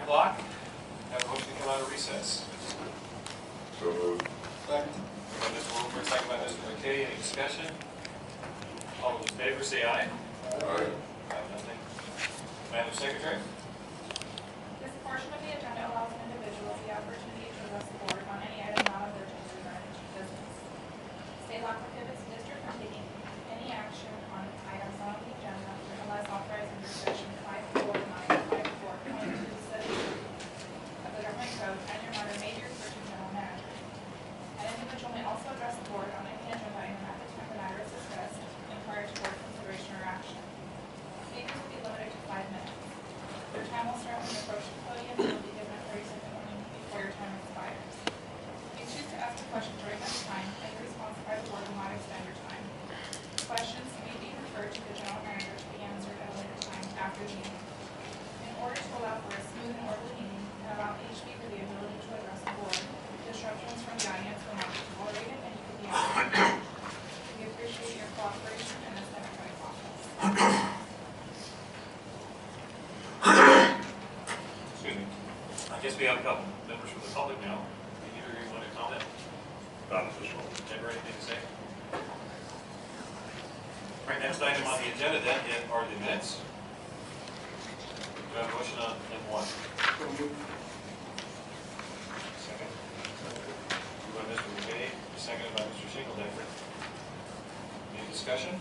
o'clock. Have a motion to come out of recess. So moved. Second. By Mr. Wilford, second by Mr. McKay. Any discussion? All those in favor say aye. Aye. Nothing. Madam Secretary? This portion of the agenda allows an individual the opportunity to address the board on any item not on their agenda regarding business. State law prohibits the district from taking any action on items not on the agenda unless authorized under section 54954.2 of the government code, and your matter may be referred to general manager. An individual may also address the board on any agenda item at the time the matter is discussed and prior to board consideration or action. Speakers will be limited to 5 minutes. Your time will start when you approach the podium and will be given a 30-second warning before your time expires. If you choose to ask a question during this time, any response by the board will not extend your time. Questions may be referred to the general manager to be answered at a later time after the meeting. In order to allow for a smooth and orderly meeting and allow each speaker the ability to address the board, disruptions from the audience will not be tolerated and you will be answered. We appreciate your cooperation in this democratic process. Excuse me. I guess we have a couple members from the public now. Either of you want to comment? Not at this moment. Ever anything to say? All right, next item on the agenda then are the minutes. Do I have a motion on M1? Second. Moved by Mr. McKay, seconded by Mr. Shingledecker. Any discussion?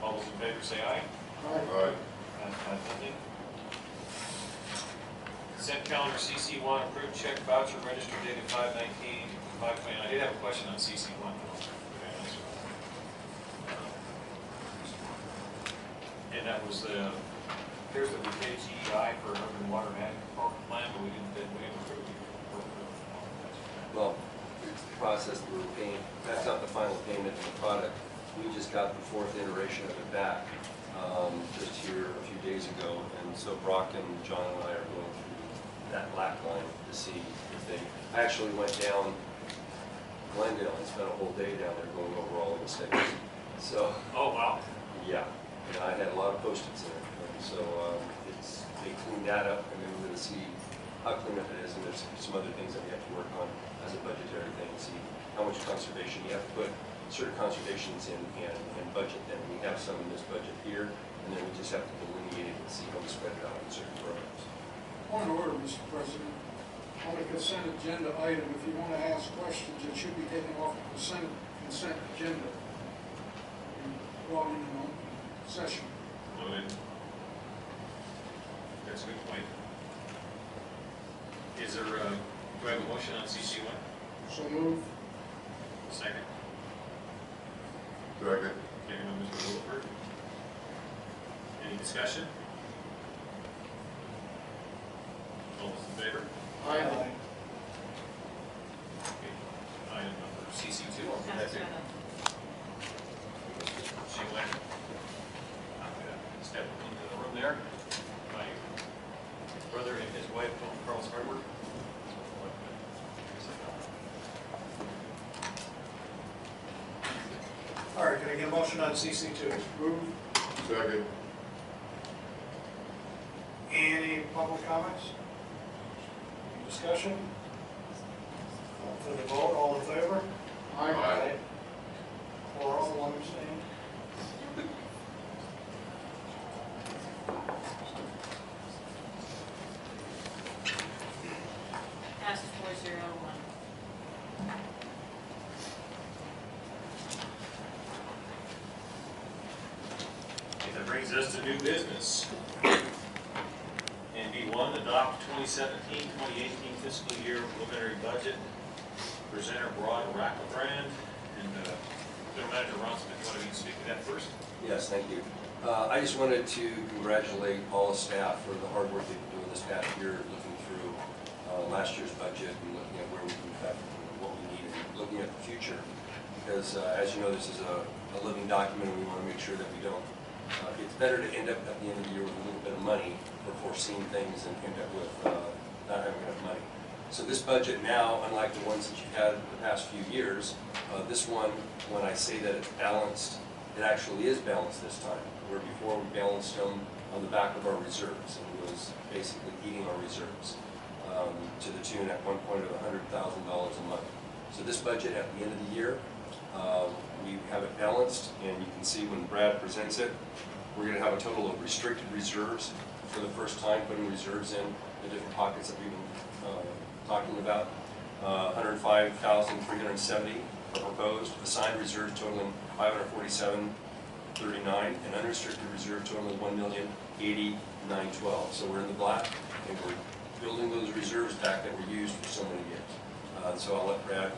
All those in favor say aye. Aye. Nothing. Consent calendar CC1, approved check voucher register dated 5/19/5/20. I did have a question on CC1. And that was the, here's that we paid GEI for urban water management plan, but we didn't approve it. Well, it's the process that we're paying. That's not the final payment of the product. We just got the 4th iteration of it back just here a few days ago. And so Brach and John and I are going through that black line to see if they... I actually went down Glendale and spent a whole day down there going over all the mistakes. So... Oh, wow. Yeah. And I had a lot of Post-its in it. And so they cleaned that up, and then we're going to see how clean up it is. And there's some other things that we have to work on as a budgetary thing, see how much conservation you have to put certain conservations in and budget them. We have some in this budget here, and then we just have to delineate it and see how we spread it out in certain programs. Point of order, Mr. President. On the consent agenda item, if you want to ask questions, it should be taken off the consent agenda. While in an open session. Noted. That's a good point. Is there, do I have a motion on CC1? So move. Second. Second. Second by Mr. Wilford. Any discussion? All those in favor? Aye. Okay. Item number CC2, I'll give that to Shingledecker. I'm going to step into the room there. My brother and his wife, Carl's Hardwork. All right, can I get a motion on CC2? Move. Second. Any public comments? Any discussion? For the vote, all in favor? Aye. Quorum, one abstain. Passes 4-0-1. Okay, that brings us to new business. And B1, adopt 2017-2018 fiscal year preliminary budget. Presenter Broad Racklebrand and General Manager Rosamond. You want to speak to that first? Yes, thank you. I just wanted to congratulate all the staff for the hard work they've been doing this past year, looking through last year's budget and looking at where we can affect what we need and looking at the future. Because as you know, this is a living document and we want to make sure that we don't. It's better to end up at the end of the year with a little bit of money for foreseen things and end up with not having enough money. So this budget now, unlike the ones that you've had the past few years, this one, when I say that it's balanced, it actually is balanced this time. Where before we balanced them on the back of our reserves, and it was basically eating our reserves to the tune at one point of $100,000 a month. So this budget at the end of the year, we have it balanced, and you can see when Brad presents it, we're going to have a total of restricted reserves for the first time, putting reserves in the different pockets that we've been talking about. 105,370 are proposed, assigned reserves totaling 547,39, and unrestricted reserve totaling 1,080,912. So we're in the black, and we're building those reserves back that were used for so many years. So I'll let Brad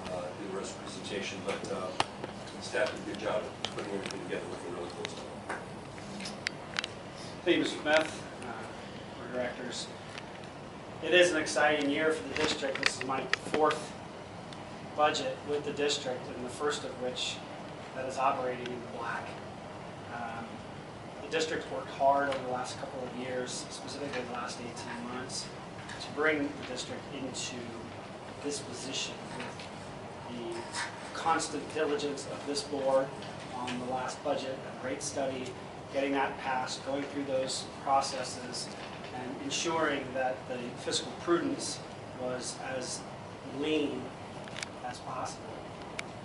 do the rest of the presentation, but staff did a good job of putting everything together, looking really close to it. Thank you, Mr. Smith, our directors. It is an exciting year for the district. This is my 4th budget with the district, and the first of which that is operating in the black. The district worked hard over the last couple of years, specifically the last 18 months, to bring the district into this position with the constant diligence of this board on the last budget and rate study, getting that passed, going through those processes, and ensuring that the fiscal prudence was as lean as possible.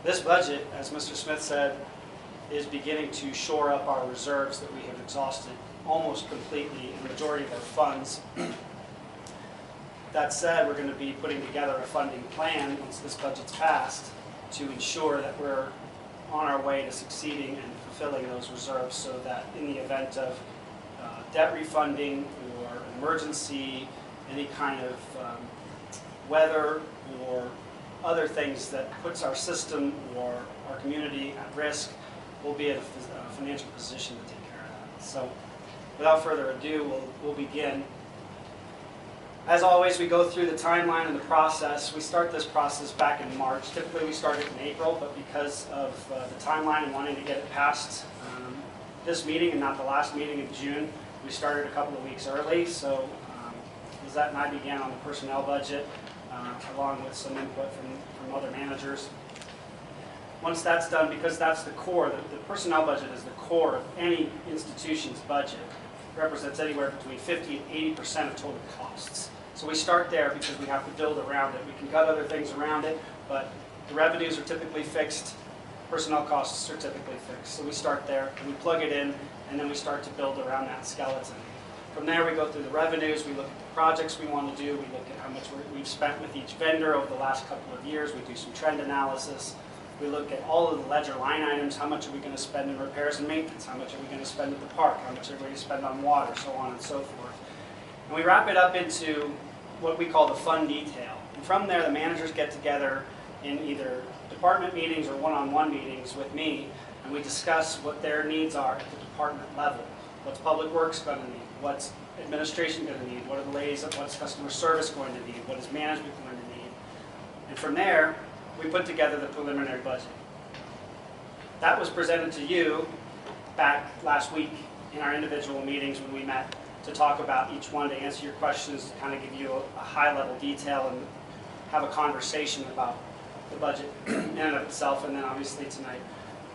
This budget, as Mr. Smith said, is beginning to shore up our reserves that we have exhausted almost completely in the majority of our funds. That said, we're going to be putting together a funding plan once this budget's passed to ensure that we're on our way to succeeding and fulfilling those reserves, so that in the event of debt refunding or an emergency, any kind of weather or other things that puts our system or our community at risk, we'll be in a financial position to take care of that. So without further ado, we'll begin. As always, we go through the timeline and the process. We start this process back in March. Typically we start it in April, but because of the timeline and wanting to get it past this meeting and not the last meeting in June, we started a couple of weeks early. So Lizette and I began on the personnel budget along with some input from other managers. Once that's done, because that's the core, the personnel budget is the core of any institution's budget. It represents anywhere between 50 and 80% of total costs. So we start there because we have to build around it. We can cut other things around it, but the revenues are typically fixed, personnel costs are typically fixed. So we start there and we plug it in, and then we start to build around that skeleton. From there we go through the revenues, we look at the projects we want to do, we look at how much we've spent with each vendor over the last couple of years, we do some trend analysis. We look at all of the ledger line items, how much are we going to spend in repairs and maintenance, how much are we going to spend at the park, how much are we going to spend on water, so on and so forth. And we wrap it up into what we call the fund detail. And from there, the managers get together in either department meetings or one-on-one meetings with me, and we discuss what their needs are at the department level. What's public works going to need? What's administration going to need? What are the ladies? What's customer service going to need? What is management going to need? And from there, we put together the preliminary budget. That was presented to you back last week in our individual meetings when we met to talk about each one, to answer your questions, to kind of give you a high-level detail and have a conversation about the budget in and of itself. And then obviously tonight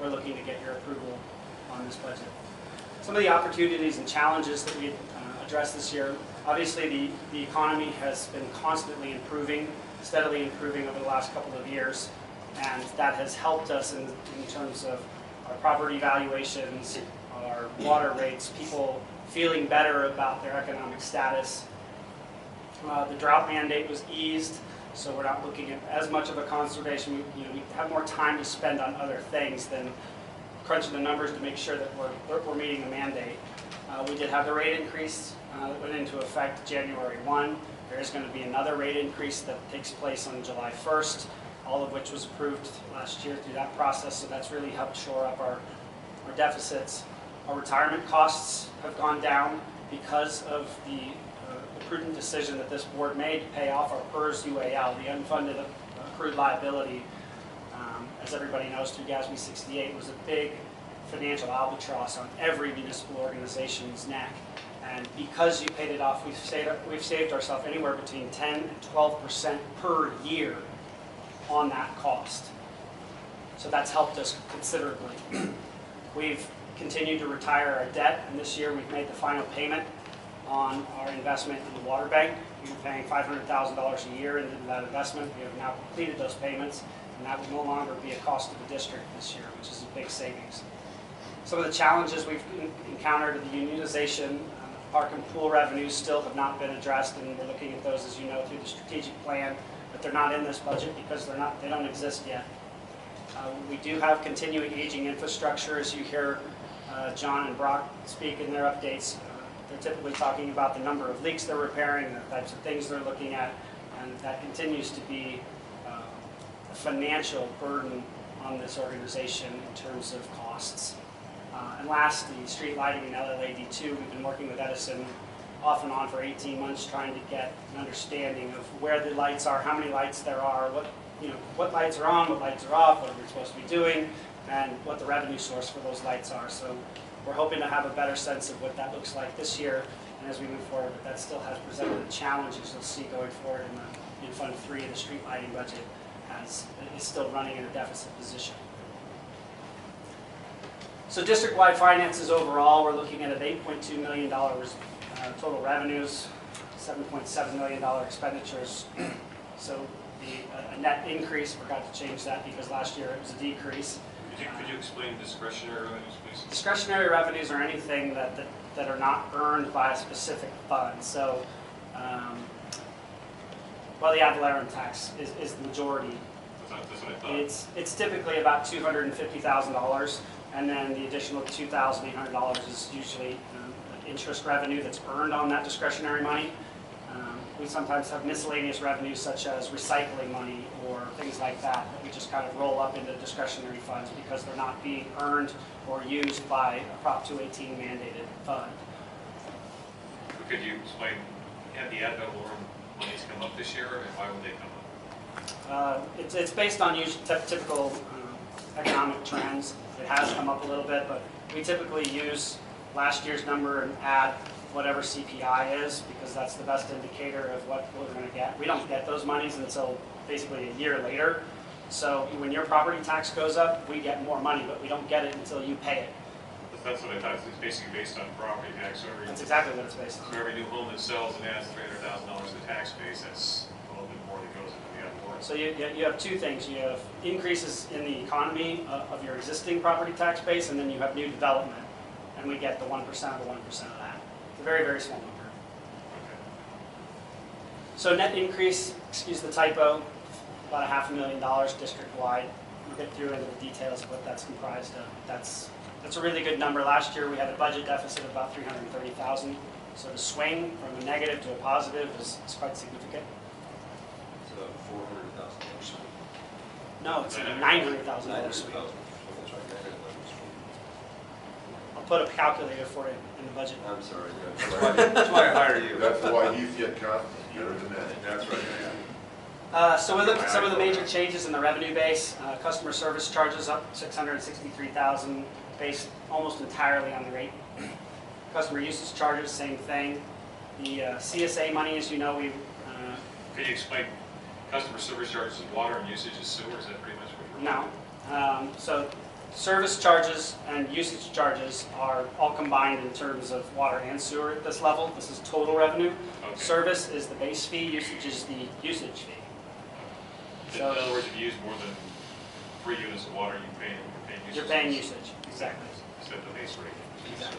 we're looking to get your approval on this budget. Some of the opportunities and challenges that we addressed this year, obviously the economy has been constantly improving, steadily improving over the last couple of years, and that has helped us in terms of our property valuations, our water rates, people feeling better about their economic status. The drought mandate was eased, so we're not looking at as much of a conservation. We have more time to spend on other things than crunching the numbers to make sure that we're meeting the mandate. We did have the rate increase that went into effect January 1. There is going to be another rate increase that takes place on July 1st, all of which was approved last year through that process, so that's really helped shore up our deficits. Our retirement costs have gone down because of the prudent decision that this board made to pay off our PERS UAL, the unfunded accrued liability. As everybody knows, through GASB 68 was a big financial albatross on every municipal organization's neck. And because you paid it off, we've saved ourselves anywhere between 10 and 12% per year on that cost. So that's helped us considerably. We've continued to retire our debt, and this year we've made the final payment on our investment in the water bank. We were paying $500,000 a year into that investment. We have now completed those payments, and that will no longer be a cost to the district this year, which is a big savings. Some of the challenges we've encountered are the unionization. Park and pool revenues still have not been addressed, and we're looking at those, as you know, through the strategic plan, but they're not in this budget because they don't exist yet. We do have continuing aging infrastructure, as you hear John and Brach speak in their updates. They're typically talking about the number of leaks they're repairing, the types of things they're looking at, and that continues to be a financial burden on this organization in terms of costs. And last, the street lighting in LLAD2, we've been working with Edison off and on for 18 months trying to get an understanding of where the lights are, how many lights there are, what lights are on, what lights are off, what we're supposed to be doing, and what the revenue source for those lights are. So we're hoping to have a better sense of what that looks like this year and as we move forward, but that still has presented the challenges you'll see going forward in Fund 3 of the street lighting budget is still running in a deficit position. So district-wide finances overall, we're looking at an $8.2 million total revenues, $7.7 million expenditures. So a net increase, forgot to change that because last year it was a decrease. Could you explain discretionary revenues, please? Discretionary revenues are anything that are not earned by a specific fund. So, well, the ad valorem tax is the majority. That's what I thought. It's typically about $250,000, and then the additional $2,800 is usually interest revenue that's earned on that discretionary money. We sometimes have miscellaneous revenues such as recycling money or things like that that we just kind of roll up into discretionary funds because they're not being earned or used by a Prop 218 mandated fund. Could you explain, have the ad valorem monies come up this year, and why would they come up? It's based on typical economic trends. It has come up a little bit, but we typically use last year's number and add whatever CPI is, because that's the best indicator of what we're going to get. We don't get those monies until basically a year later. So when your property tax goes up, we get more money, but we don't get it until you pay it. That's what I thought. It's basically based on property tax. So That's exactly what it's based on. So every new home that sells and adds $300,000 to the tax base, that's a little bit more that goes into the ad valorem. So you have two things. You have increases in the economy of your existing property tax base, and then you have new development. And we get the 1% of the 1% of that. It's a very, very small number. So net increase, excuse the typo, about $500,000 district-wide. We'll get through into the details of what that's comprised of. That's a really good number. Last year we had a budget deficit of about $330,000. So the swing from a negative to a positive is quite significant. It's a $400,000 swing. No, it's a $900,000 swing. I'll put a calculator for it in the budget. I'm sorry. That's why I hired you. That's why he's yet confident, better than that. That's right. So we looked at some of the major changes in the revenue base. Customer service charges up $663,000, based almost entirely on the rate. Customer usage charges, same thing. The CSA money, as you know, we. Could you explain customer service charges is water and usage is sewer? Is that pretty much what we're No. So service charges and usage charges are all combined in terms of water and sewer at this level. This is total revenue. Okay. Service is the base fee. Usage is the usage fee. So in other words, if you use more than 3 units of water, you're paying usage. You're paying usage, exactly. Instead of the base rate. Exactly.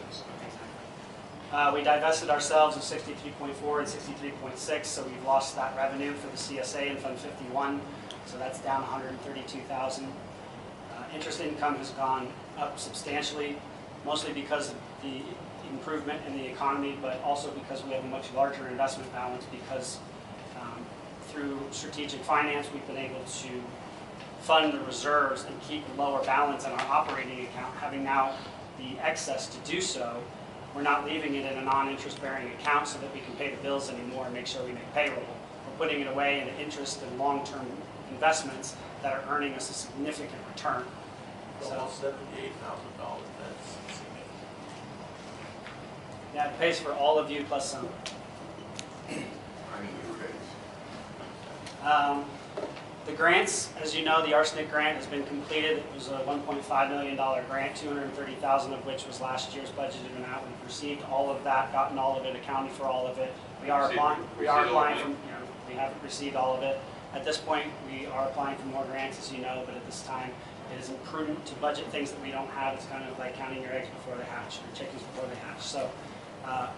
We divested ourselves of 63.4 and 63.6, so we've lost that revenue for the CSA in Fund 51, so that's down 132,000. Interest income has gone up substantially, mostly because of the improvement in the economy, but also because we have a much larger investment balance because through strategic finance, we've been able to fund the reserves and keep a lower balance in our operating account. Having now the excess to do so, we're not leaving it in a non-interest bearing account so that we can pay the bills anymore and make sure we make payroll. We're putting it away in interest and long-term investments that are earning us a significant return. So, almost $78,000, that's significant. yeah, it pays for all of you plus some. I need to raise. The grants, as you know, the arsenic grant has been completed. It was a $1.5 million grant, $230,000 of which was last year's budgeted amount. We've received all of that, gotten all of it, accounted for all of it. We are applying from, we haven't received all of it. At this point, we are applying for more grants, as you know, but at this time, it isn't prudent to budget things that we don't have. It's kind of like counting your eggs before they hatch, or chickens before they hatch. So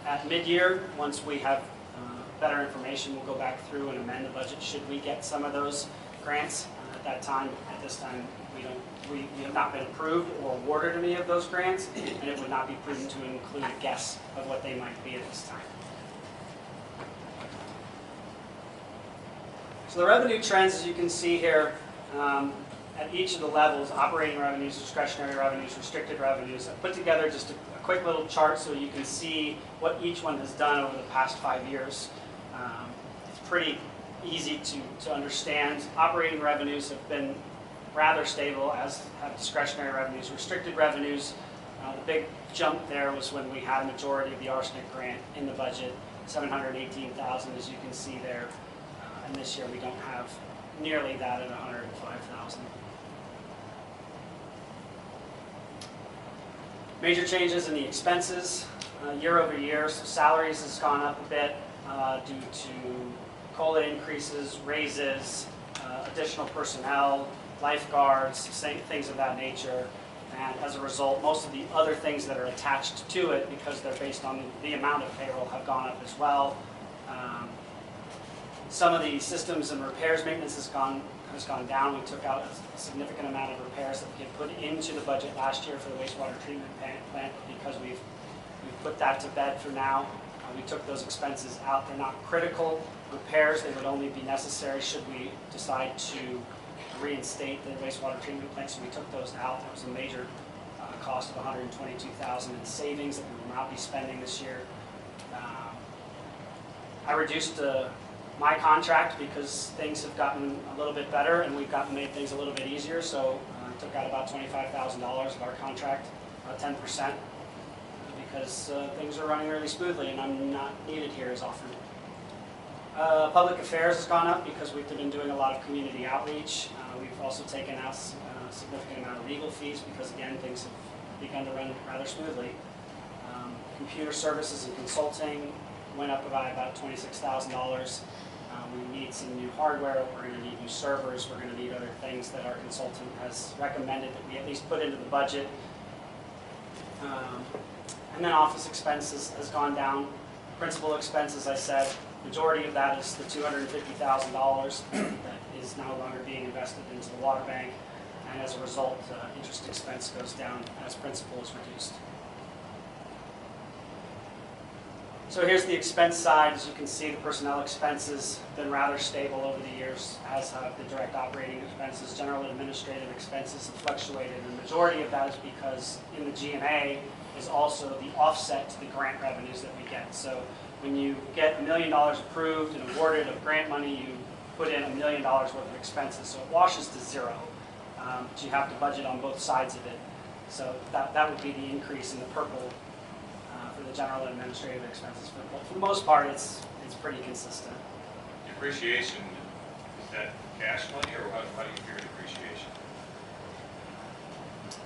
at mid-year, once we have better information, we'll go back through and amend the budget should we get some of those grants. At that time, at this time, we have not been approved or awarded any of those grants, and it would not be prudent to include a guess of what they might be at this time. So the revenue trends, as you can see here, at each of the levels, operating revenues, discretionary revenues, restricted revenues, I've put together just a quick little chart so you can see what each one has done over the past 5 years. It's pretty easy to understand. Operating revenues have been rather stable, as have discretionary revenues. Restricted revenues, the big jump there was when we had a majority of the arsenic grant in the budget, $718,000, as you can see there. And this year we don't have nearly that at $105,000. Major changes in the expenses year over year. So salaries has gone up a bit due to COLA increases, raises, additional personnel, lifeguards, things of that nature. And as a result, most of the other things that are attached to it, because they're based on the amount of payroll, have gone up as well. Some of the systems and repairs maintenance has gone down. We took out a significant amount of repairs that we had put into the budget last year for the wastewater treatment plant because we've put that to bed for now. We took those expenses out. They're not critical repairs. They would only be necessary should we decide to reinstate the wastewater treatment plant. So we took those out. That was a major cost of $122,000 in savings that we will not be spending this year. I reduced my contract because things have gotten a little bit better and we've made things a little bit easier. So I took out about $25,000 of our contract, about 10%, because things are running really smoothly and I'm not needed here as often. Public affairs has gone up because we've been doing a lot of community outreach. We've also taken out a significant amount of legal fees because, again, things have begun to run rather smoothly. Computer services and consulting went up by about $26,000. We need some new hardware, we're going to need new servers, we're going to need other things that our consultant has recommended that we at least put into the budget. And then office expenses has gone down. Principal expense, as I said, majority of that is the $250,000 that is no longer being invested into the water bank, and as a result, interest expense goes down as principal is reduced. So here's the expense side. As you can see, the personnel expenses have been rather stable over the years, as have the direct operating expenses. General and administrative expenses have fluctuated, and the majority of that is because in the G&A is also the offset to the grant revenues that we get. So when you get $1 million approved and awarded of grant money, you put in $1 million worth of expenses. So it washes to zero, but you have to budget on both sides of it. So that would be the increase in the purple for the general and administrative expenses. But for the most part, it's pretty consistent. Depreciation, is that cash money, or how do you figure depreciation?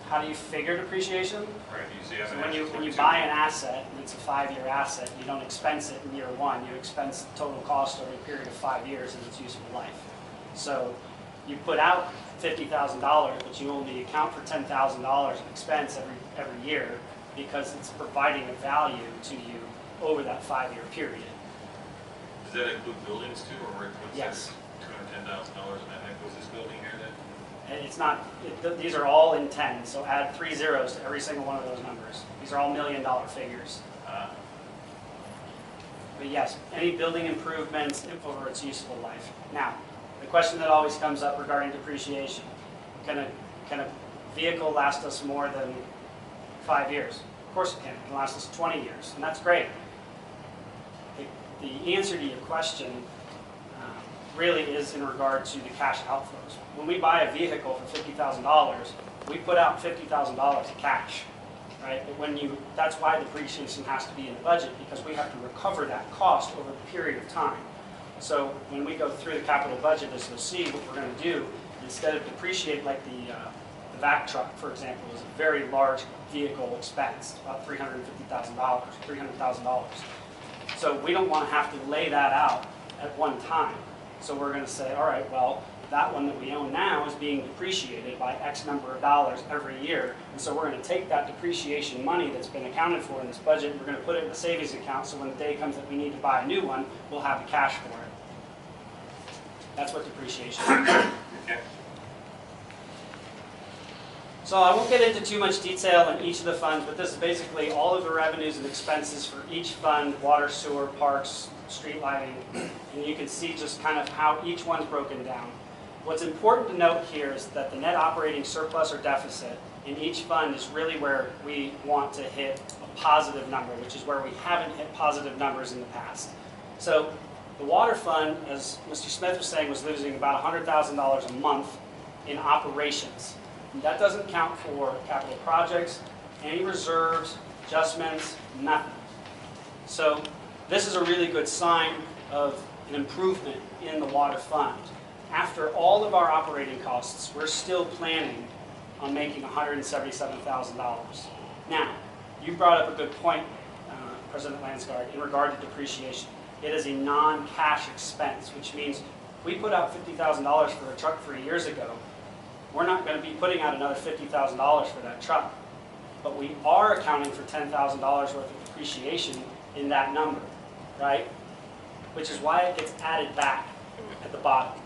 How do you figure depreciation? Right, you see, So when you buy an asset, and it's a 5-year asset, you don't expense it in year one. You expense the total cost over a period of 5 years in its useful life. So you put out $50,000, but you only account for $10,000 of expense every year because it's providing a value to you over that 5-year period. Does that include buildings too, or what's Yes. that $210,000 and that includes this building here then? And it's not, these are all in 10, so add 3 zeros to every single one of those numbers. These are all $1 million figures. But yes, any building improvements over its useful life. Now, the question that always comes up regarding depreciation, can a vehicle last us more than 5 years? Of course it can. It can last us 20 years, and that's great. The answer to your question really is in regard to the cash outflows. When we buy a vehicle for $50,000, we put out $50,000 in cash, right? But that's why depreciation has to be in the budget, because we have to recover that cost over a period of time. So when we go through the capital budget, as you'll see, what we're going to do, instead of depreciate like the vac truck, for example, is a very large vehicle expense, about $350,000, $300,000. So we don't want to have to lay that out at one time. So we're going to say, all right, well, that one that we own now is being depreciated by X number of dollars every year. And so we're going to take that depreciation money that's been accounted for in this budget, and we're going to put it in the savings account, so when the day comes that we need to buy a new one, we'll have the cash for it. That's what depreciation is. Okay. So I won't get into too much detail in each of the funds, but this is basically all of the revenues and expenses for each fund: water, sewer, parks, street lighting. And you can see just kind of how each one's broken down. What's important to note here is that the net operating surplus or deficit in each fund is really where we want to hit a positive number, which is where we haven't hit positive numbers in the past. So the water fund, as Mr. Smith was saying, was losing about $100,000 a month in operations. And that doesn't count for capital projects, any reserves, adjustments, nothing. So this is a really good sign of an improvement in the water fund. After all of our operating costs, we're still planning on making $177,000. Now, you brought up a good point, President Lansgard, in regard to depreciation. It is a non-cash expense, which means we put out $50,000 for a truck 3 years ago. We're not going to be putting out another $50,000 for that truck. But we are accounting for $10,000 worth of depreciation in that number, right? Which is why it gets added back at the bottom.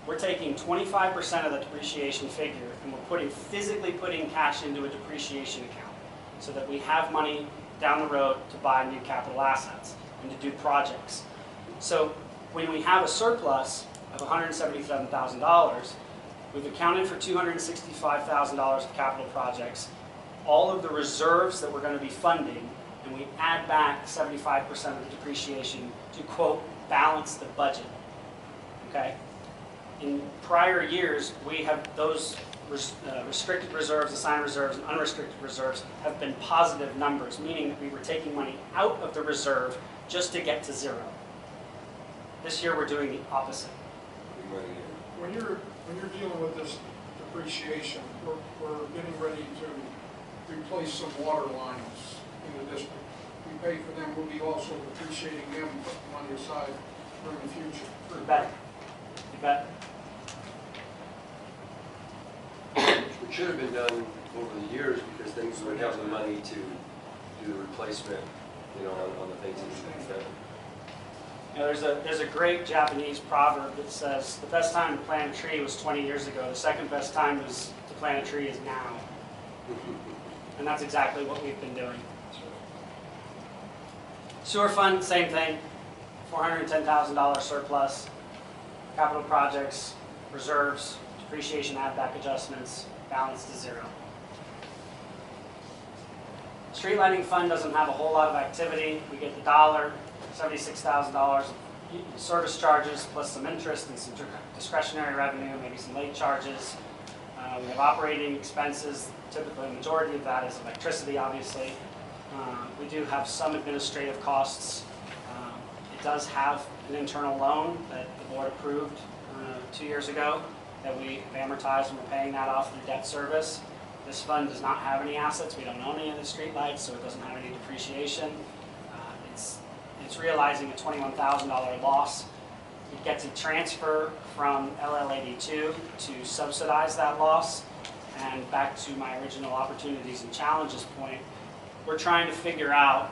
We're taking 25% of the depreciation figure and we're physically putting cash into a depreciation account so that we have money down the road to buy new capital assets and to do projects. So when we have a surplus of $177,000, we've accounted for $265,000 of capital projects, all of the reserves that we're going to be funding, and we add back 75% of the depreciation to, quote, balance the budget, okay? In prior years, we have those restricted reserves, assigned reserves, and unrestricted reserves have been positive numbers, meaning that we were taking money out of the reserve just to get to zero. This year, we're doing the opposite. When you're dealing with this depreciation, we're getting ready to replace some water lines in the district. We pay for them, we'll be also depreciating them, putting money aside for the future. You bet. You bet. Which should have been done over the years, because then we would have the money to do the replacement, you know, on the things that we've done. You know, there's a great Japanese proverb that says, the best time to plant a tree was 20 years ago, the second best time to plant a tree is now. And that's exactly what we've been doing. Sewer fund, same thing, $410,000 surplus. Capital projects, reserves, depreciation add-back adjustments, balance to zero. Street lighting fund doesn't have a whole lot of activity. We get the dollar, $76,000 service charges plus some interest and some discretionary revenue, maybe some late charges. We have operating expenses. Typically, the majority of that is electricity, obviously. We do have some administrative costs. It does have an internal loan that the board approved 2 years ago that we amortized, and we're paying that off through debt service. This fund does not have any assets. We don't own any of the street lights, so it doesn't have any depreciation. It's realizing a $21,000 loss. It gets a transfer from LL82 to subsidize that loss. And back to my original opportunities and challenges point, we're trying to figure out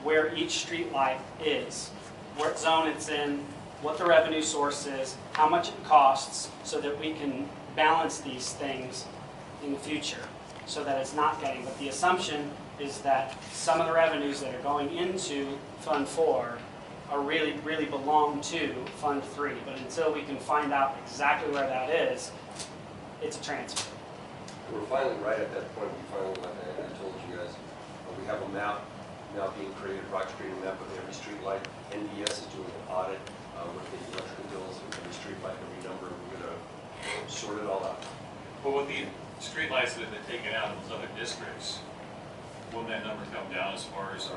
where each street light is, what zone it's in, what the revenue source is, how much it costs, so that we can balance these things in the future so that it's not getting. But the assumption is that some of the revenues that are going into Fund 4 are really belong to Fund 3. But until we can find out exactly where that is, it's a transfer. We're finally right at that point. We finally, like I told you guys, we have a map now being created, Brach Street map with every street light. NDS is doing an audit with the electrical bills of every street light, every number. We're going to sort it all out. But with the streetlights that have been taken out of those other districts, will that number come down as far as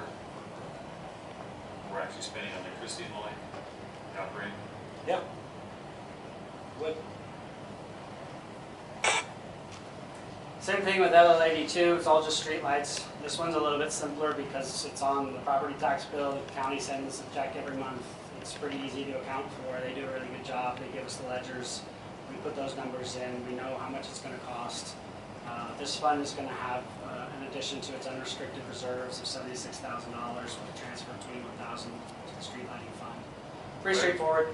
we're actually spending on electricity and light operating? Yep. Would. Same thing with LL82, it's all just streetlights. This one's a little bit simpler because it's on the property tax bill. The county sends us a check every month. It's pretty easy to account for. They do a really good job. They give us the ledgers. We put those numbers in. We know how much it's going to cost. This fund is going to have, in addition to its unrestricted reserves of $76,000, with a transfer between $1,000 to the street lighting fund. Pretty straightforward.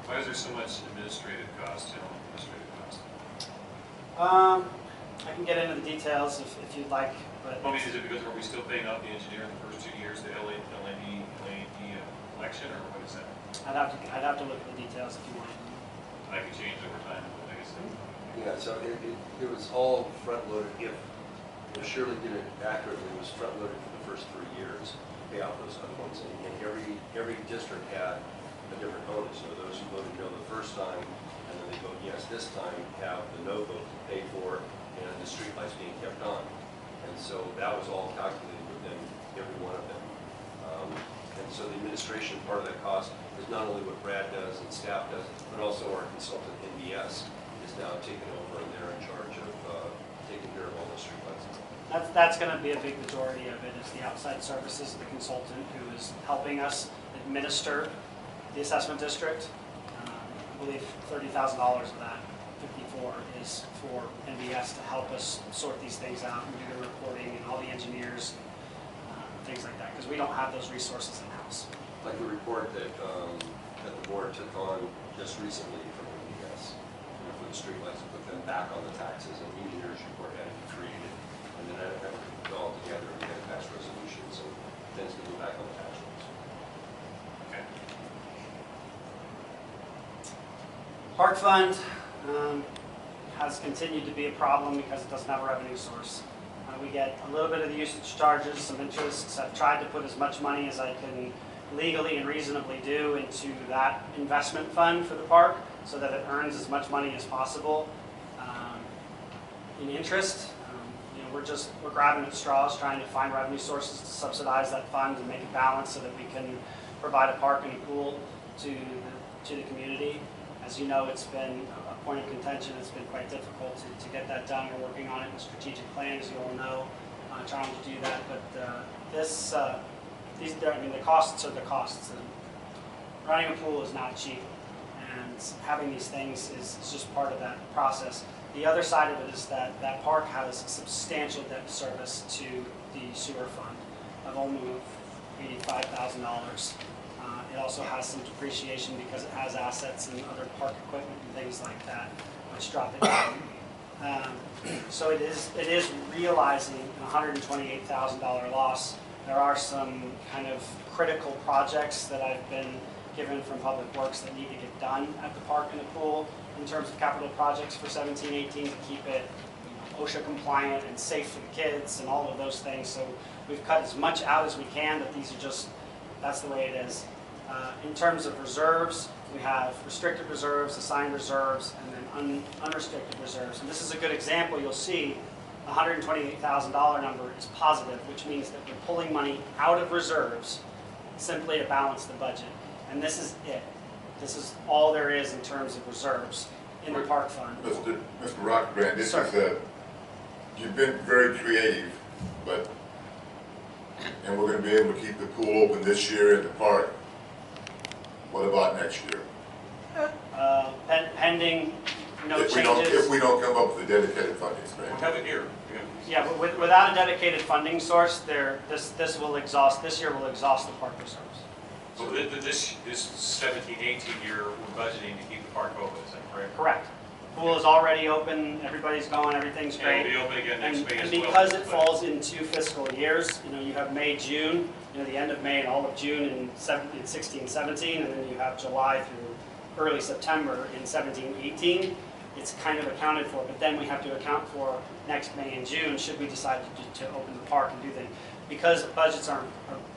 Why is there so much administrative cost, general administrative cost? I can get into the details if you'd like, but. I mean, is it because are we still paying out the engineer in the first 2 years, the LED election, or what is that? I'd have to look at the details if you want. That could change over time, I guess. Yeah, so it was all front-loaded. If Shirley did it accurately, it was front-loaded for the first 3 years to pay off those other ones. And every district had a different bonus. So those who voted no the first time, and then they vote yes this time, have the no vote to pay for, and the streetlights being kept on. And so that was all calculated within every one of them. And so the administration part of that cost is not only what Brad does and staff does, but also our consultant, NBS, is now taking over, and they're in charge of taking care of all those streetlights. That's going to be a big majority of it, is the outside services of the consultant who is helping us administer the assessment district. I believe $30,000 of that, 54, is for NBS to help us sort these things out and do the reporting and all the engineers, things like that, because we don't have those resources in-house. Like the report that the board took on just recently from NBS for the streetlights, to put them back on the taxes, and the engineer's report had to be created, and then that had to be all together and get a tax resolution, so then it's going to go back on the tax rolls. Okay. Park fund has continued to be a problem because it doesn't have a revenue source. We get a little bit of the usage charges, some interests. I've tried to put as much money as I can legally and reasonably do into that investment fund for the park so that it earns as much money as possible in interest. We're grabbing at straws, trying to find revenue sources to subsidize that fund and make it balanced so that we can provide a park and a pool to the community. As you know, it's been a point of contention. It's been quite difficult to get that done. We're working on it in the strategic plan, as you all know, trying to do that. But the costs are the costs. And running a pool is not cheap, and having these things is just part of that process. The other side of it is that that park has substantial debt service to the sewer fund of almost $85,000. It also has some depreciation because it has assets and other park equipment and things like that, which drop it down. So it is realizing a $128,000 loss. There are some kind of critical projects that I've been given from Public Works that need to get done at the park and the pool in terms of capital projects for 17-18 to keep it OSHA compliant and safe for the kids and all of those things. So we've cut as much out as we can, but these are just, that's the way it is. In terms of reserves, we have restricted reserves, assigned reserves, and then unrestricted reserves. And this is a good example. You'll see the $128,000 number is positive, which means that we're pulling money out of reserves simply to balance the budget. And this is it. This is all there is in terms of reserves in the park fund. Mr. Rockbrand, this Sir. is you've been very creative, and we're going to be able to keep the pool open this year in the park. What about next year? Pending no If changes. we don't come up with a dedicated funding We stream. have it here. Yeah, but without a dedicated funding source, this year will exhaust the park reserves. So this 17-18 year, we're budgeting to keep the park open, is that correct? Correct. Pool is already open, everybody's going, everything's And great. it'll be open again next May as And well. because it falls in 2 fiscal years, you have May, June, the end of May and all of June in 16, 17, and then you have July through early September in 17, 18. It's kind of accounted for, but then we have to account for next May and June should we decide to open the park and do things. Because budgets are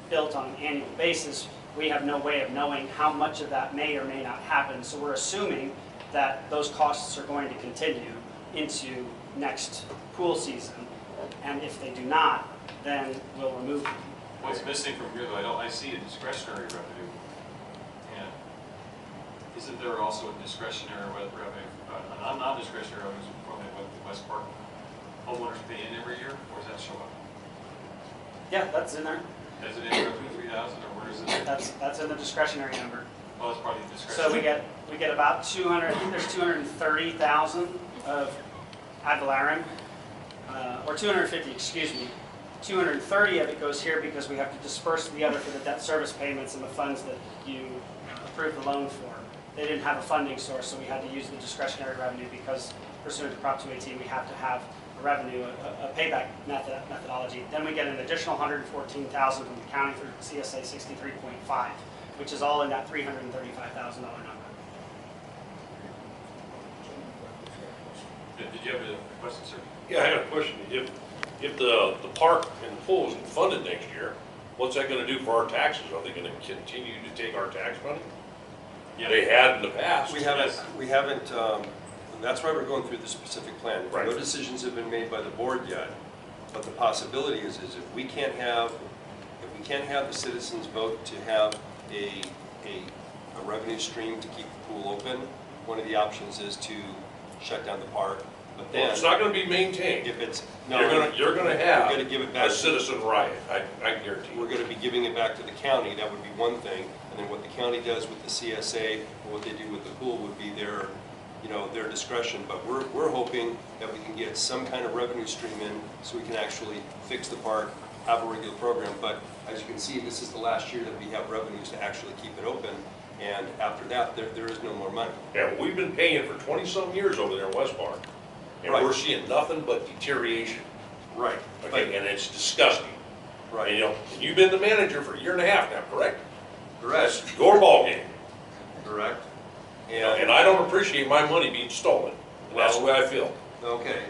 built on an annual basis, we have no way of knowing how much of that may or may not happen. So we're assuming that those costs are going to continue into next pool season. And if they do not, then we'll remove them. What's missing from here, though, I see a discretionary revenue. Isn't there also a discretionary revenue, a non-discretionary revenue from the West Park homeowners pay in every year, or does that show up? Yeah, that's in there. Is it in there, 3,000, or where is it? That's in the discretionary number. Oh, it's probably So discretionary. we get about 200, I think there's 230,000 of ad valorem, or 250, excuse me. 230 of it goes here because we have to disperse the other for the debt service payments and the funds that you approved the loan for. They didn't have a funding source, so we had to use the discretionary revenue because pursuant to Prop 218, we have to have a revenue, a payback methodology. Then we get an additional 114,000 from the county through CSA 63.5, which is all in that $335,000 number. Did you have a question, sir? Yeah, I got a question. If the park and the pool isn't funded next year, what's that gonna do for our taxes? Are they gonna continue to take our tax money? Yeah. They had in the past. We haven't, that's why we're going through the specific plan. Right. No decisions have been made by the board yet, but the possibility is if we can't have the citizens vote to have a revenue stream to keep the pool open, one of the options is to shut down the park. But Well, then, it's not gonna be maintained. if it's, You're gonna have we're gonna give it a back. citizen riot, I guarantee We're you. going to be giving it back to the county, that would be one thing. And then what the county does with the CSA, or what they do with the pool would be their, their discretion. But we're hoping that we can get some kind of revenue stream in so we can actually fix the park, have a regular program. But as you can see, this is the last year that we have revenues to actually keep it open. And after that, there is no more money. Yeah, well, we've been paying for 20-some years over there in West Park, and Right. we're seeing nothing but deterioration. Right. Okay, and it's disgusting. Right. And, and you've been the manager for a year and a half now, correct? Correct. That's your ballgame. Correct. And I don't appreciate my money being stolen. And that's the way I feel. Okay.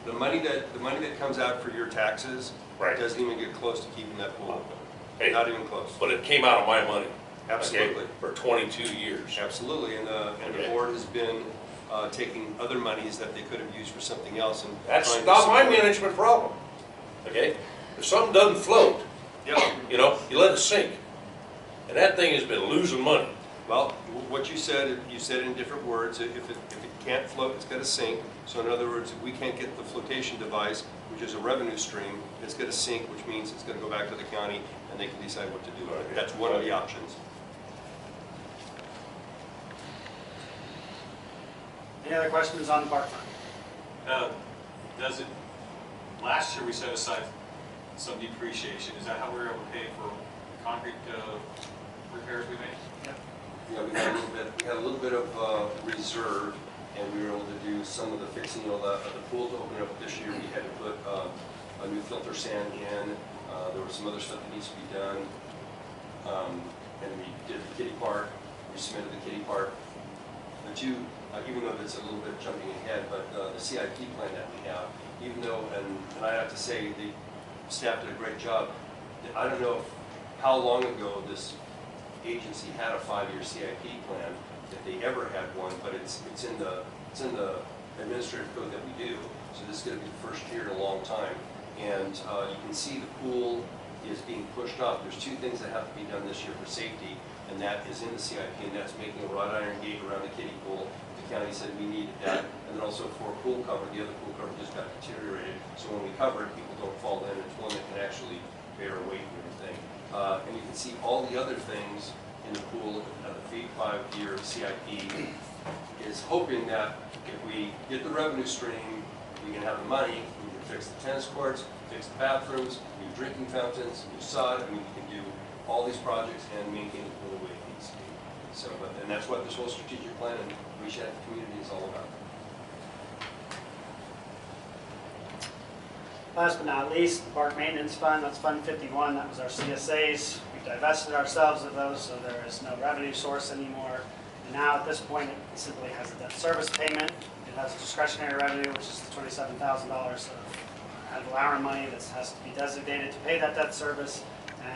The money that comes out for your taxes Right. doesn't even get close to keeping that pool open. Hey. Not even close. But it came out of my money. okay, Absolutely. For 22 years. Absolutely, and the Okay. board has been taking other monies that they could have used for something else and That's trying to not my support- management problem. Okay? If something doesn't float, Yeah, you let it sink. And that thing has been losing money. well, what you said in different words. If it can't float, it's got to sink. So in other words, if we can't get the flotation device, which is a revenue stream, it's going to sink, which means it's going to go back to the county and they can decide what to do with it. Okay. That's one of the options. Any other questions on the park fund? Does it, last year we set aside some depreciation. Is that how we were able to pay for concrete repairs we made? Yeah, we had a little bit of reserve, and we were able to do some of the fixing of the pool to open it up this year. We had to put a new filter sand in. There was some other stuff that needs to be done. And we did the kitty park, we cemented the kitty park. The two, even though it's a little bit jumping ahead, but the CIP plan that we have, even though, and I have to say, the staff did a great job. I don't know how long ago this agency had a 5-year CIP plan, if they ever had one, but it's in the administrative code that we do. So this is going to be the first year in a long time. And you can see the pool is being pushed off. There's two things that have to be done this year for safety, and that is in the CIP, and that's making a wrought iron gate around the kiddie pool. The county said we needed that, and then also for a pool cover, the other pool cover just got deteriorated. So when we cover it, people don't fall in. It's one that can actually bear weight and everything. And you can see all the other things in the pool. The 5-year CIP is hoping that if we get the revenue stream, we can have the money, we can fix the tennis courts, fix the bathrooms, new drinking fountains, new sod. I mean, we can do all these projects and maintain the pool the way it needs to be. So, and that's what this whole strategic plan and Reach Out to the Community is all about. Last but not least, the Park Maintenance Fund, that's Fund 51, that was our CSAs. We've divested ourselves of those, so there is no revenue source anymore. And now at this point, it simply has a debt service payment. It has discretionary revenue, which is the $27,000 of ad valorem money that has to be designated to pay that debt service.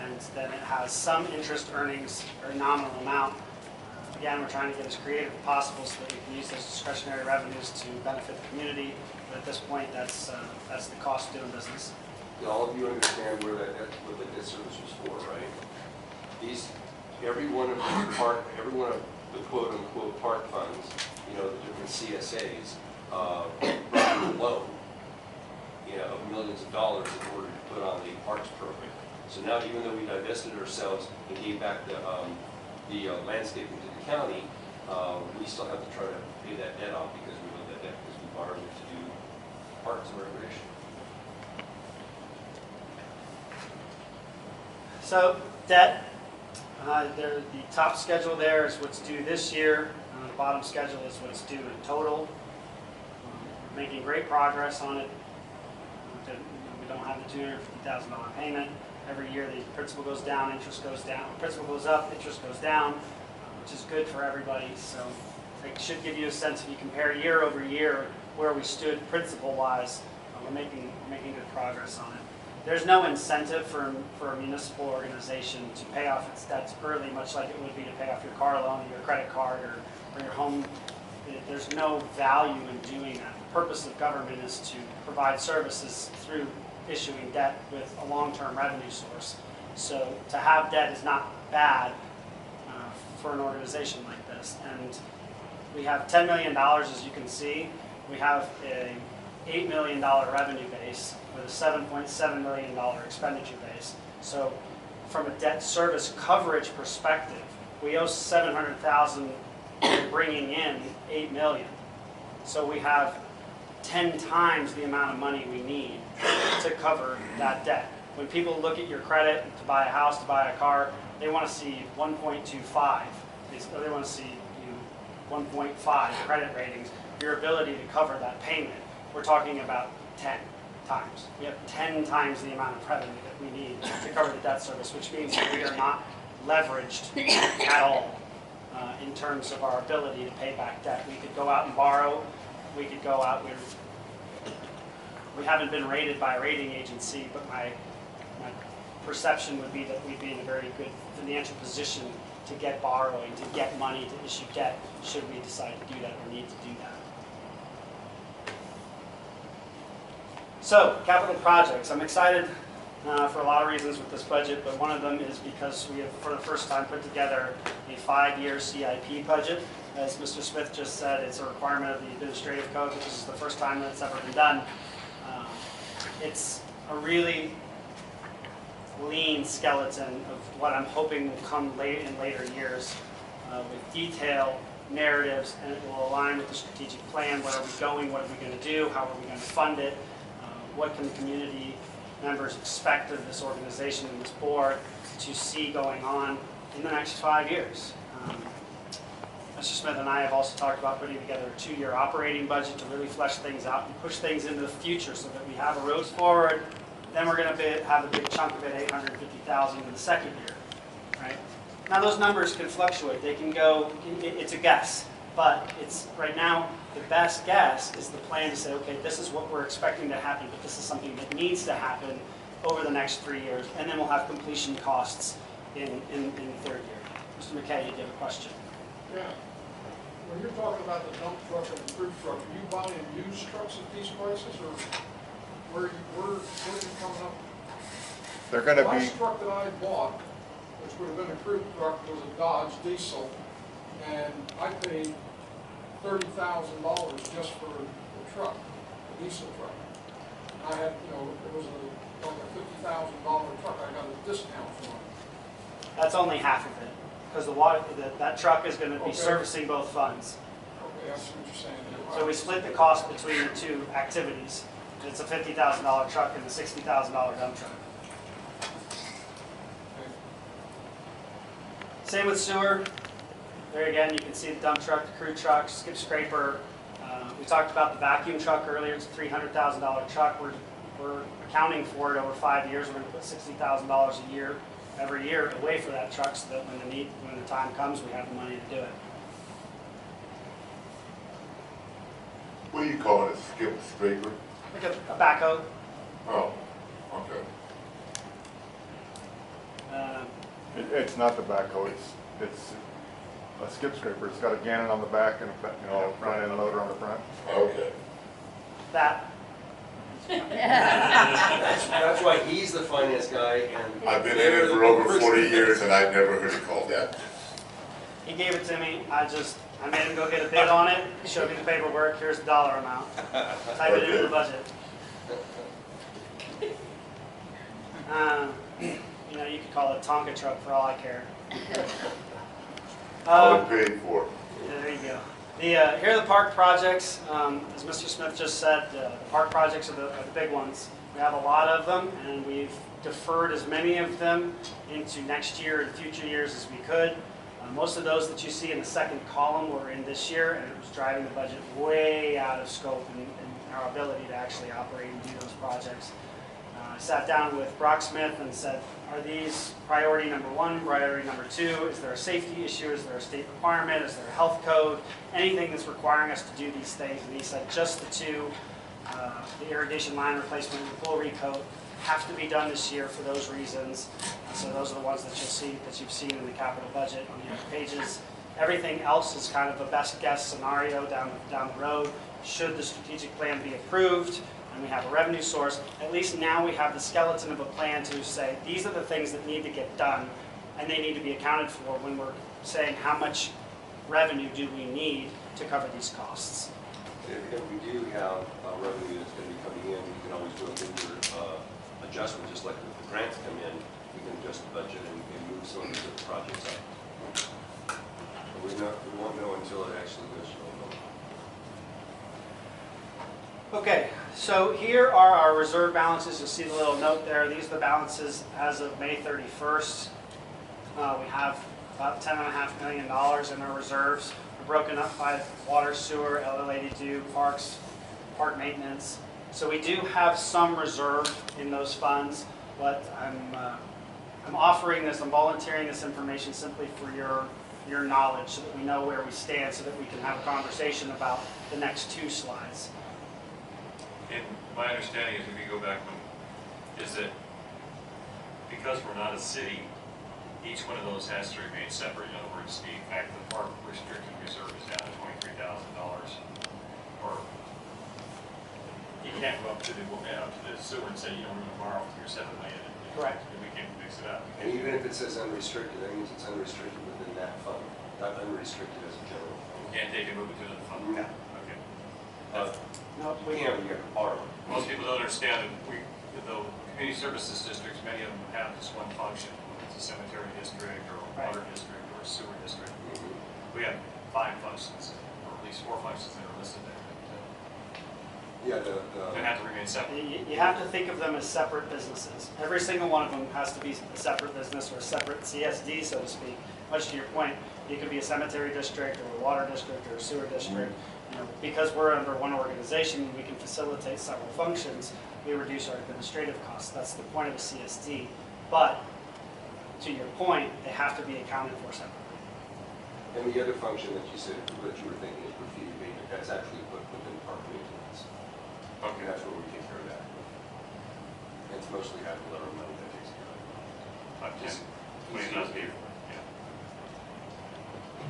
And then it has some interest earnings, or nominal amount. Again, we're trying to get as creative as possible so that we can use those discretionary revenues to benefit the community. But at this point, that's the cost of doing business. All of you understand what the debt service was for, right? Every one of the quote-unquote park funds, you know, the different CSAs, running low, you know, of millions of dollars in order to put on the parks program. So now, even though we divested ourselves and gave back the landscaping to the county, we still have to try to pay that debt off because we owe that debt because we borrowed it to do parks and recreation. So debt, the top schedule there is what's due this year. The bottom schedule is what's due in total. We're making great progress on it. We don't have the $250,000 payment. Every year the principal goes down, interest goes down. Principal goes up, interest goes down, which is good for everybody. So it should give you a sense, if you compare year over year where we stood principal-wise, we're making good progress on it. There's no incentive for a municipal organization to pay off its debts early, much like it would be to pay off your car loan or your credit card or your home. There's no value in doing that. The purpose of government is to provide services through issuing debt with a long-term revenue source. So to have debt is not bad for an organization like this. And we have $10 million, as you can see. We have a $8 million revenue base with a $7.7 million expenditure base. So from a debt service coverage perspective, we owe $700,000 and bringing in $8 million. So we have 10 times the amount of money we need to cover that debt. When people look at your credit to buy a house, to buy a car, they want to see 1.25. They want to see 1.5 credit ratings, your ability to cover that payment. We're talking about 10 times. We have 10 times the amount of revenue that we need to cover the debt service, which means that we are not leveraged at all in terms of our ability to pay back debt. We could go out and borrow. We could go out. We haven't been rated by a rating agency, but my perception would be that we'd be in a very good financial position to get borrowing, to get money, to issue debt, should we decide to do that or need to do that. So, capital projects. I'm excited for a lot of reasons with this budget, but one of them is because we have, for the first time, put together a 5-year CIP budget. As Mr. Smith just said, it's a requirement of the administrative code, but this is the first time that it's ever been done. It's a really lean skeleton of what I'm hoping will come late in later years with detail, narratives, and it will align with the strategic plan. Where are we going? What are we going to do? How are we going to fund it? What can the community members expect of this organization and this board to see going on in the next 5 years? Mr. Smith and I have also talked about putting together a 2-year operating budget to really flesh things out and push things into the future so that we have a road forward. Then we're going to have a big chunk of it, $850,000 in the second year, right? Now those numbers can fluctuate. They can go, it's a guess, but it's right now the best guess is the plan to say, okay, this is what we're expecting to happen, but this is something that needs to happen over the next 3 years, and then we'll have completion costs in the third year. Mr. McKay, you have a question. Yeah. When you're talking about the dump truck and the fruit truck, are you buying used trucks at these prices, or where are you coming up? They're gonna The be, last truck that I bought, which would have been a fruit truck, was a Dodge diesel, and I paid $30,000 just for the truck, the diesel truck. I had, it was like a $50,000 truck. I got a discount for it. That's only half of it, because that truck is going to be servicing both funds. Okay, I see what you're saying. So we split the cost between the two activities. It's a $50,000 truck and a $60,000 dump truck. Okay. Same with sewer. There again, you can see the dump truck, the crew truck, skip scraper. We talked about the vacuum truck earlier. It's a $300,000 truck. We're accounting for it over 5 years. We're going to put $60,000 a year, every year, away for that truck, so that when the time comes, we have the money to do it. what do you call it, a skip scraper? Like a backhoe. Oh, okay. It's not the backhoe, it's a skip scraper. It's got a Gannon on the back and a front end loader on the front. Okay. That. That's why he's the finance guy, and I've been in it for over 40 years and I've never heard it called that. He gave it to me, I made him go get a bid on it, he showed me the paperwork, here's the dollar amount. Type it into the budget. You know, you could call it a Tonka truck for all I care. All paid for. Yeah, there you go. Here are the park projects. As Mr. Smith just said, the park projects are the big ones. We have a lot of them, and we've deferred as many of them into next year and future years as we could. Most of those that you see in the second column were in this year, and it was driving the budget way out of scope and our ability to actually operate and do those projects. I sat down with Brach Smith and said, are these priority number one, priority number two? Is there a safety issue? Is there a state requirement? Is there a health code? Anything that's requiring us to do these things? And he said just the two, the irrigation line replacement and the pool recoat, have to be done this year for those reasons. And so those are the ones that you've seen in the capital budget on the other pages. Everything else is kind of a best guess scenario down the road. Should the strategic plan be approved and we have a revenue source, at least now we have the skeleton of a plan to say these are the things that need to get done and they need to be accounted for when we're saying how much revenue do we need to cover these costs. If we do have revenue that's going to be coming in, we can always do a bigger adjustment, just like if the grants come in, we can adjust the budget and move some of the projects up. But we won't know until it actually goes through. Okay, so here are our reserve balances. You'll see the little note there. These are the balances as of May 31st. We have about $10.5 million in our reserves. We're broken up by water, sewer, LL82, parks, park maintenance. So we do have some reserve in those funds, but I'm offering this, I'm volunteering this information simply for your knowledge so that we know where we stand so that we can have a conversation about the next two slides. And my understanding is, if you go back, is that because we're not a city, each one of those has to remain separate. In other words, the fact that the park restricted reserve is down to $23,000, or you can't go up to the sewer and say, you know, we're going to borrow your $7 million. Correct. And we can't mix it up. And even if it says unrestricted, that means it's unrestricted within that fund, not unrestricted as a general fund. We can't take and move it to the fund. No. Okay. No, We can't, you have to borrow. Most people don't understand that the community services districts, many of them have just one function. It's a cemetery district, or a water district, or a sewer district. We have 5 functions, or at least 4 functions that are listed there. Yeah, They have to remain separate. You have to think of them as separate businesses. Every single one of them has to be a separate business or a separate CSD, so to speak. Much to your point, it could be a cemetery district, or a water district, or a sewer district. You know, because we're under one organization, we can facilitate several functions. We reduce our administrative costs. That's the point of a CSD. But to your point, they have to be accounted for separately. And the other function that you said, that you were thinking is graffiti abatement, that's actually put within park maintenance. Okay. That's where we take care of that. It's mostly ad valorem money that takes care of it. Just please not be.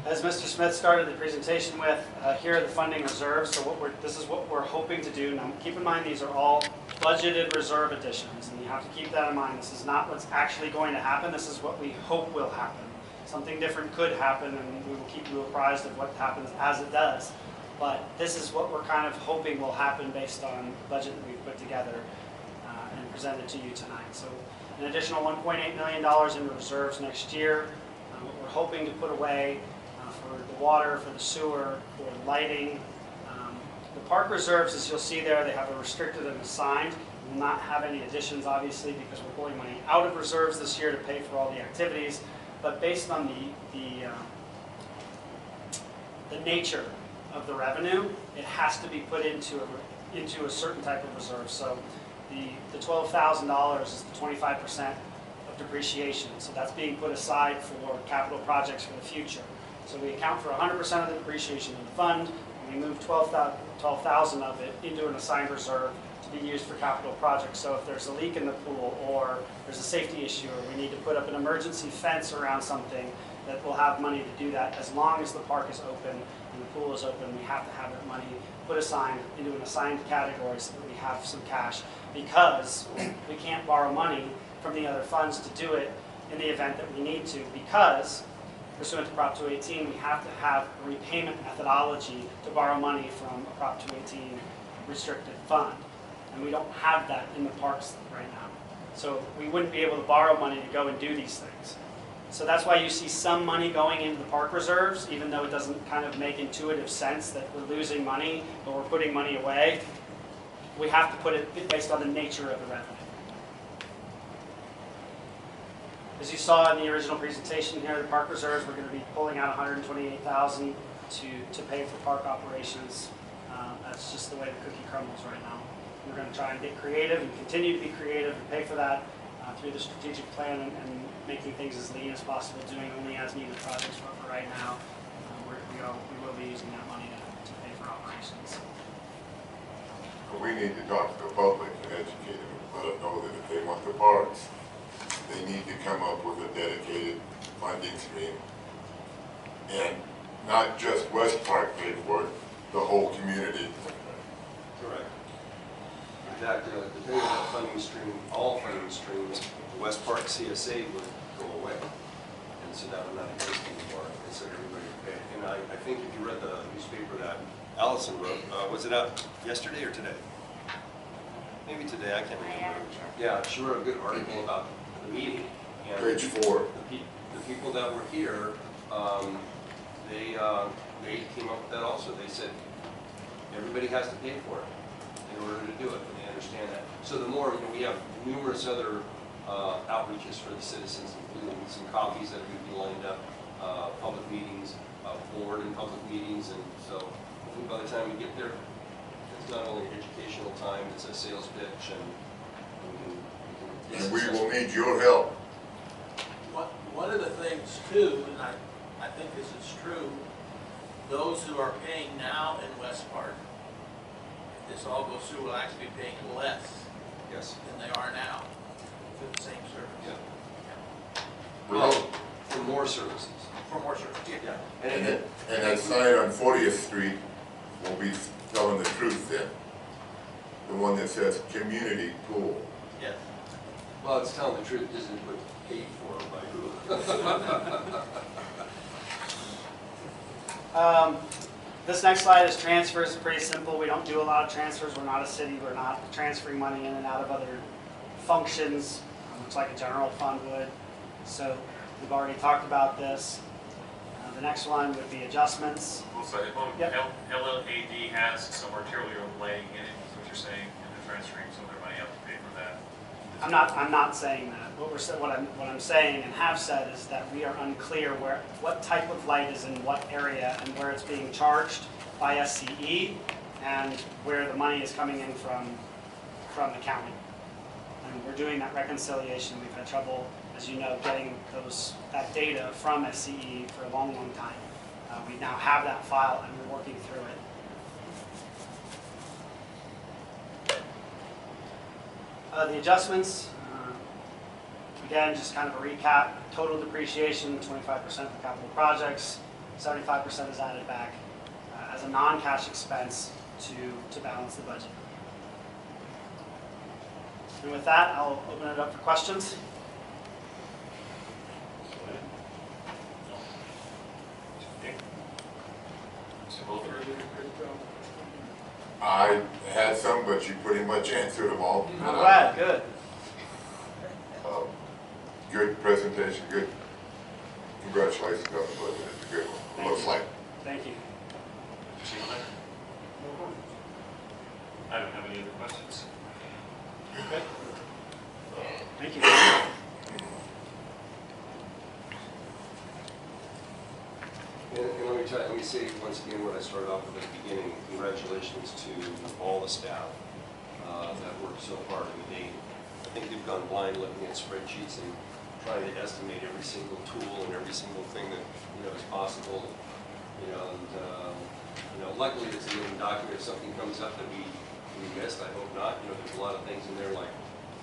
As Mr. Smith started the presentation with, here are the funding reserves. So this is what we're hoping to do. Now, keep in mind these are all budgeted reserve additions, and you have to keep that in mind. This is not what's actually going to happen. This is what we hope will happen. Something different could happen, and we will keep you apprised of what happens as it does. But this is what we're kind of hoping will happen based on the budget that we've put together and presented to you tonight. So an additional $1.8 million in reserves next year. What we're hoping to put away for the water, for the sewer, for lighting. The park reserves, as you'll see there, they have a restricted and assigned. We will not have any additions, obviously, because we're pulling money out of reserves this year to pay for all the activities. But based on the nature of the revenue, it has to be put into a certain type of reserve. So the $12,000 is the 25% of depreciation. So that's being put aside for capital projects for the future. So we account for 100% of the depreciation in the fund, and we move 12,000 of it into an assigned reserve to be used for capital projects. So if there's a leak in the pool, or there's a safety issue, or we need to put up an emergency fence around something, that we'll have money to do that. As long as the park is open and the pool is open, we have to have that money put aside into an assigned category so that we have some cash, because we can't borrow money from the other funds to do it in the event that we need to, because pursuant to Prop 218, we have to have a repayment methodology to borrow money from a Prop 218 restricted fund. And we don't have that in the parks right now. So we wouldn't be able to borrow money to go and do these things. So that's why you see some money going into the park reserves, even though it doesn't kind of make intuitive sense that we're losing money, but we're putting money away. We have to put it based on the nature of the revenue. As you saw in the original presentation here, the park reserves, we're going to be pulling out $128,000 to pay for park operations. That's just the way the cookie crumbles right now. We're going to try and get creative and continue to be creative and pay for that through the strategic plan and making things as lean as possible, doing only as needed projects for right now. We will be using that money to pay for operations. We need to talk to the public and educate them, let them know that if they want the parks, they need to come up with a dedicated funding stream. And not just West Park pay for it, the whole community. Correct. In fact, depending on the funding stream, all funding streams, the West Park CSA would go away. And so that would not exist anymore. And so everybody would pay. And I think if you read the newspaper that Allison wrote, was it out yesterday or today? Maybe today, I can't remember. Yeah, she wrote a good article about the meeting. And Page 4. The people that were here, they came up with that also. They said everybody has to pay for it in order to do it, and they understand that. So the more, we have numerous other outreaches for the citizens, including some copies that are going to be lined up, public meetings, board and public meetings, and so hopefully by the time we get there, it's not only educational time, it's a sales pitch, and And we will need your help. One of the things too, and I think this is true, those who are paying now in West Park, if this all goes through, will actually be paying less yes. than they are now for the same service. Yeah. Well, for more services. For more service, yeah. And that sign on 40th Street will be telling the truth then. The one that says community pool. Yes. Well, it's telling the truth, it isn't put paid for by who. This next slide is transfers. Pretty simple. We don't do a lot of transfers. We're not a city. We're not transferring money in and out of other functions, much like a general fund would. So we've already talked about this. The next one would be adjustments. So Yep. LLAD has some arterial laying in it, is what you're saying, and they're transferring some of their money out to pay for that. I'm not saying that. What I'm saying and have said is that we are unclear what type of light is in what area and where it's being charged by SCE and where the money is coming in from the county. And we're doing that reconciliation. We've had trouble, as you know, getting that data from SCE for a long, long time. We now have that file and we're working through it. The adjustments, again, just kind of a recap. Total depreciation, 25% for capital projects, 75% is added back as a non-cash expense to balance the budget. And with that, I'll open it up for questions. I had some, but you pretty much answered them all. I'm glad, good. Good presentation, good. Congratulations on the budget, it's a good one. Looks like. Thank you. I don't have any other questions. Okay. Thank you. And let me say once again what I started off with at the beginning. Congratulations to all the staff that worked so hard. I mean, I think they've gone blind looking at spreadsheets and trying to estimate every single tool and every single thing that is possible. Luckily it's a living document. If something comes up that we missed, I hope not. There's a lot of things in there like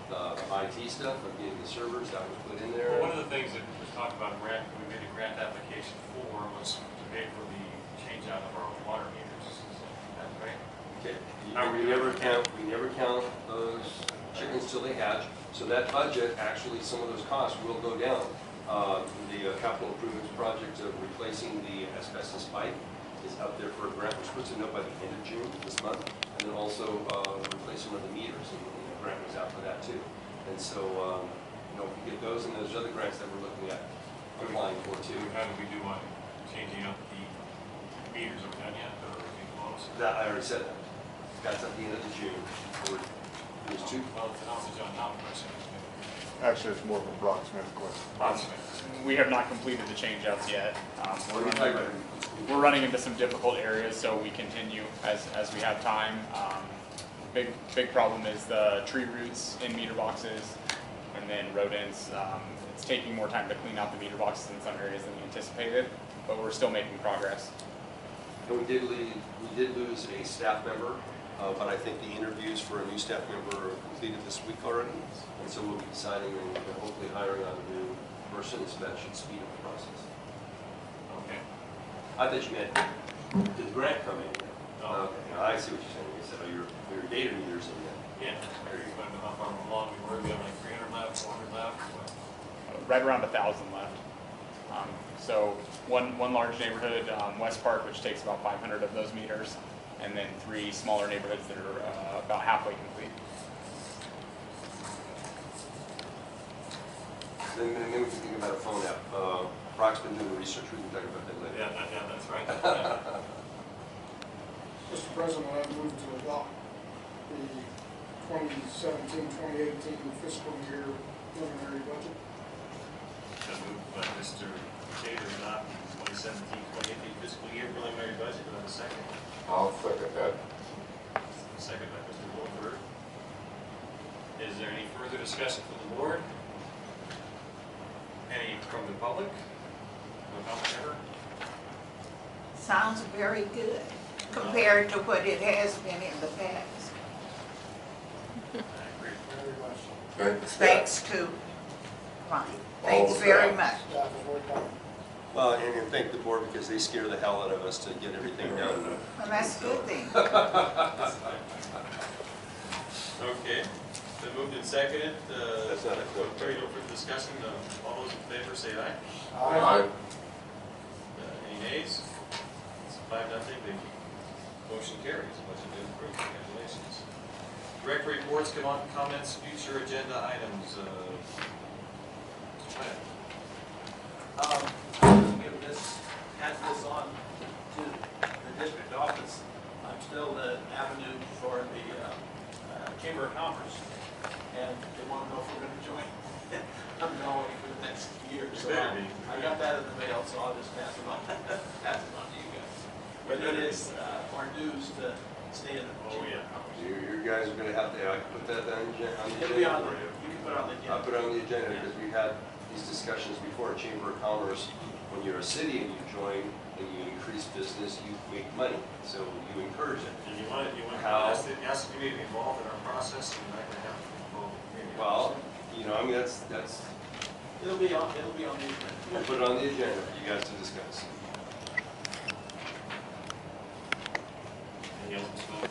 the IT stuff of getting the servers that was put in there. Well, one of the things that was talked about, we made a grant application for, was to pay for the change out of our water meters. Is that right? Okay. We never count those chickens till they hatch. So that budget, actually, some of those costs will go down The capital improvements project of replacing the asbestos pipe is out there for a grant. We're supposed to know by the end of June this month. And then also replacement of the meters, and the grant was out for that too. And so, you know, if we get those and those other grants that we're looking at applying for too. How do we do on changing up the meters? Are we done yet, or are we close? That, I already said that. That's at the end of the June. There's two. Well, it's also John now question. Actually, it's more of a Brach Smith question. We have not completed the change-ups yet. We're running into some difficult areas, so we continue as we have time. Big problem is the tree roots in meter boxes, and then rodents. It's taking more time to clean out the meter boxes in some areas than we anticipated, but we're still making progress. And we did lose a staff member, but I think the interviews for a new staff member are completed this week already. And so we'll be deciding and hopefully hiring on a new person, so that should speed up the process. Okay. I thought you meant, did the grant come in? Oh. Okay, I see what you're saying. You said, oh, your data meters in there. Yeah, there you go. How far along we were? We have like 300 left, 400 left? What? Right around 1,000 left. So one large neighborhood, West Park, which takes about 500 of those meters, and then 3 smaller neighborhoods that are about halfway complete. Then we can think about a phone app. Brock's been doing the research. We can talk about that later. Yeah, that's right. Mr. President, I move to adopt the 2017-2018 fiscal year preliminary budget. Moved by Mr. McKay to adopt 2017-2018 fiscal year preliminary budget. Do I have a second? I'll second that. Second by Mr. Wolford. Is there any further discussion from the board? Any from the public? No comment ever? Sounds very good compared to what it has been in the past. I agree. Very much. Thanks. Thanks to Mike. All Thanks the very staff. much. Staff is working on it. Well, and thank the board because they scare the hell out of us to get everything done. Well, that's a good thing. Okay. Been moved and seconded. That's not it. Carried over for discussion. All those in favor say aye. Aye. Any nays? It's 5-0. The motion carries. Budget is approved. Congratulations. Director reports, comments, future agenda items. Give this, pass this on to the district office. I'm still the avenue for the Chamber of Commerce, and they want to know if we're going to join. I'm going for the next year, so I got that in the mail, so I'll just pass it on, pass it on to you guys. But it is our dues to stay in the Chamber of Commerce. You guys are going to have to, I can put that on the It'll be agenda on, for you. you can put it on the agenda. I'll put it on the agenda because we've had these discussions before. Chamber of Commerce, when you're a city and you join and you increase business, you make money. So you encourage it. Do you want to ask the community involved in our process, and I can have people. Well, you know, I mean, that's, It'll be on the agenda. we'll put it on the agenda for you guys to discuss. Any else, Ms. Miller?